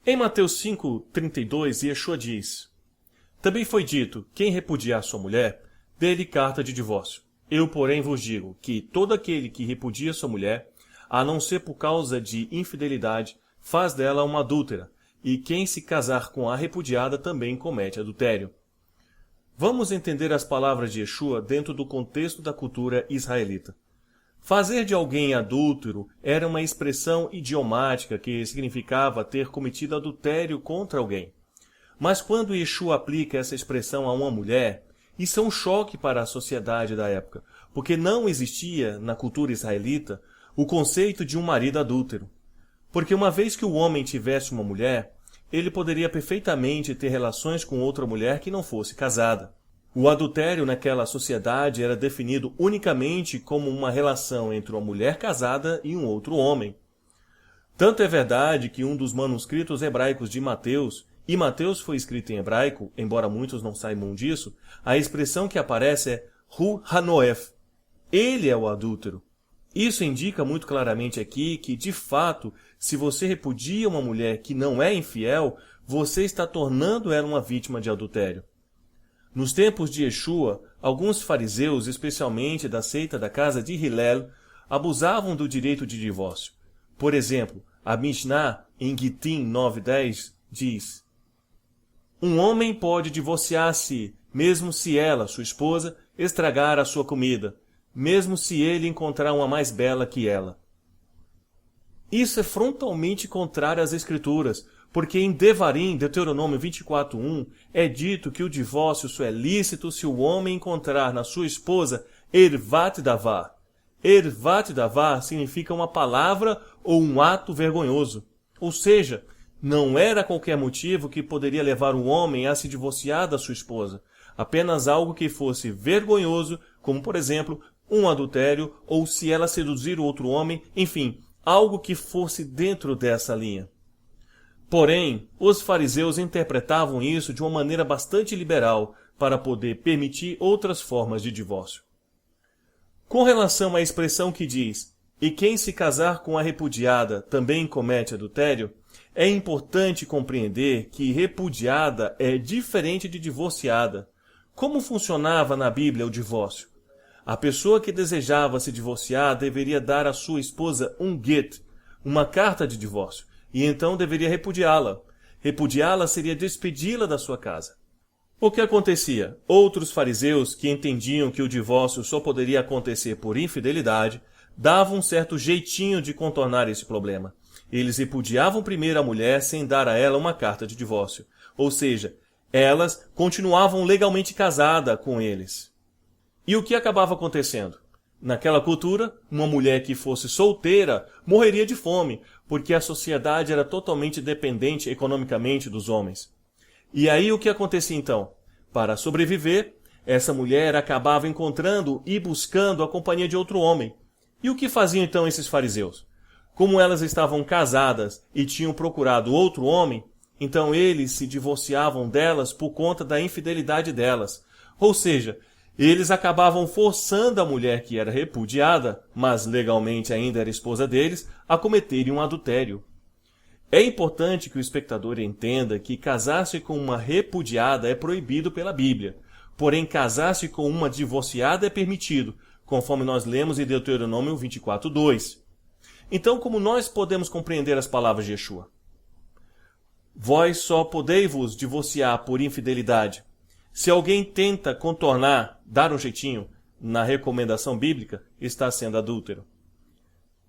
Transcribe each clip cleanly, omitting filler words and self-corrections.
Em Mateus 5:32, Yeshua diz: Também foi dito, quem repudiar sua mulher, dê-lhe carta de divórcio. Eu, porém, vos digo que todo aquele que repudia sua mulher, a não ser por causa de infidelidade, faz dela uma adúltera, e quem se casar com a repudiada também comete adultério. Vamos entender as palavras de Yeshua dentro do contexto da cultura israelita. Fazer de alguém adúltero era uma expressão idiomática que significava ter cometido adultério contra alguém. Mas quando Yeshua aplica essa expressão a uma mulher, isso é um choque para a sociedade da época, porque não existia, na cultura israelita, o conceito de um marido adúltero. Porque uma vez que o homem tivesse uma mulher, ele poderia perfeitamente ter relações com outra mulher que não fosse casada. O adultério naquela sociedade era definido unicamente como uma relação entre uma mulher casada e um outro homem. Tanto é verdade que um dos manuscritos hebraicos de Mateus, e Mateus foi escrito em hebraico, embora muitos não saibam disso, a expressão que aparece é Hu Hanoef. Ele é o adúltero. Isso indica muito claramente aqui que, de fato, se você repudia uma mulher que não é infiel, você está tornando ela uma vítima de adultério. Nos tempos de Yeshua, alguns fariseus, especialmente da seita da casa de Hillel, abusavam do direito de divórcio. Por exemplo, a Mishnah, em Gitim 9:10, diz: Um homem pode divorciar-se, mesmo se ela, sua esposa, estragar a sua comida, mesmo se ele encontrar uma mais bela que ela. Isso é frontalmente contrário às Escrituras, porque em Devarim, Deuteronômio 24:1, é dito que o divórcio só é lícito se o homem encontrar na sua esposa ervat davar. Ervat davar significa uma palavra ou um ato vergonhoso. Ou seja, não era qualquer motivo que poderia levar o homem a se divorciar da sua esposa, apenas algo que fosse vergonhoso, como por exemplo, um adultério, ou se ela seduzir o outro homem, enfim, algo que fosse dentro dessa linha. Porém, os fariseus interpretavam isso de uma maneira bastante liberal para poder permitir outras formas de divórcio. Com relação à expressão que diz, e quem se casar com a repudiada também comete adultério, é importante compreender que repudiada é diferente de divorciada. Como funcionava na Bíblia o divórcio? A pessoa que desejava se divorciar deveria dar à sua esposa um get, uma carta de divórcio, e então deveria repudiá-la. Repudiá-la seria despedi-la da sua casa. O que acontecia? Outros fariseus, que entendiam que o divórcio só poderia acontecer por infidelidade, davam um certo jeitinho de contornar esse problema. Eles repudiavam primeiro a mulher sem dar a ela uma carta de divórcio. Ou seja, elas continuavam legalmente casadas com eles. E o que acabava acontecendo? Naquela cultura, uma mulher que fosse solteira morreria de fome, porque a sociedade era totalmente dependente economicamente dos homens. E aí o que acontecia então? Para sobreviver, essa mulher acabava encontrando e buscando a companhia de outro homem. E o que faziam então esses fariseus? Como elas estavam casadas e tinham procurado outro homem, então eles se divorciavam delas por conta da infidelidade delas. Ou seja, eles acabavam forçando a mulher que era repudiada, mas legalmente ainda era esposa deles, a cometerem um adultério. É importante que o espectador entenda que casar-se com uma repudiada é proibido pela Bíblia, porém casar-se com uma divorciada é permitido, conforme nós lemos em Deuteronômio 24:2. Então, como nós podemos compreender as palavras de Yeshua? Vós só podei-vos divorciar por infidelidade. Se alguém tenta contornar, dar um jeitinho, na recomendação bíblica, está sendo adúltero.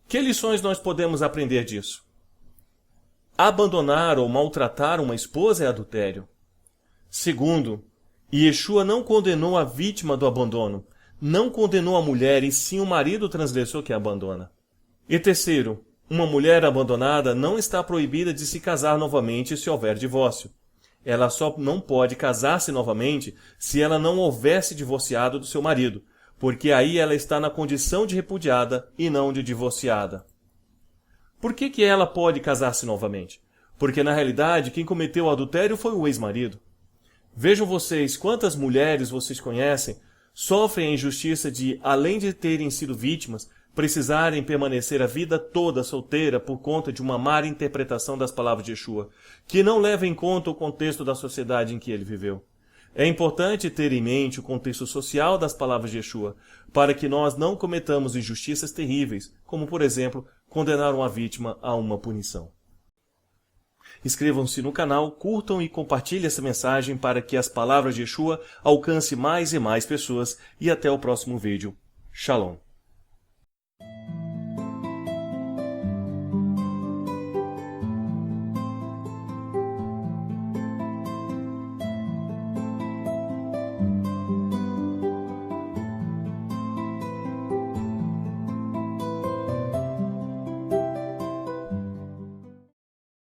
Que lições nós podemos aprender disso? Abandonar ou maltratar uma esposa é adultério. Segundo, Yeshua não condenou a vítima do abandono, não condenou a mulher e sim o marido transgressor que a abandona. E terceiro, uma mulher abandonada não está proibida de se casar novamente se houver divórcio. Ela só não pode casar-se novamente se ela não houver se divorciado do seu marido, porque aí ela está na condição de repudiada e não de divorciada. Por que ela pode casar-se novamente? Porque na realidade quem cometeu o adultério foi o ex-marido. Vejam vocês quantas mulheres vocês conhecem sofrem a injustiça de, além de terem sido vítimas, precisarem permanecer a vida toda solteira por conta de uma má interpretação das palavras de Yeshua, que não leva em conta o contexto da sociedade em que ele viveu. É importante ter em mente o contexto social das palavras de Yeshua, para que nós não cometamos injustiças terríveis, como, por exemplo, condenar uma vítima a uma punição. Inscrevam-se no canal, curtam e compartilhem essa mensagem para que as palavras de Yeshua alcancem mais e mais pessoas, e até o próximo vídeo. Shalom.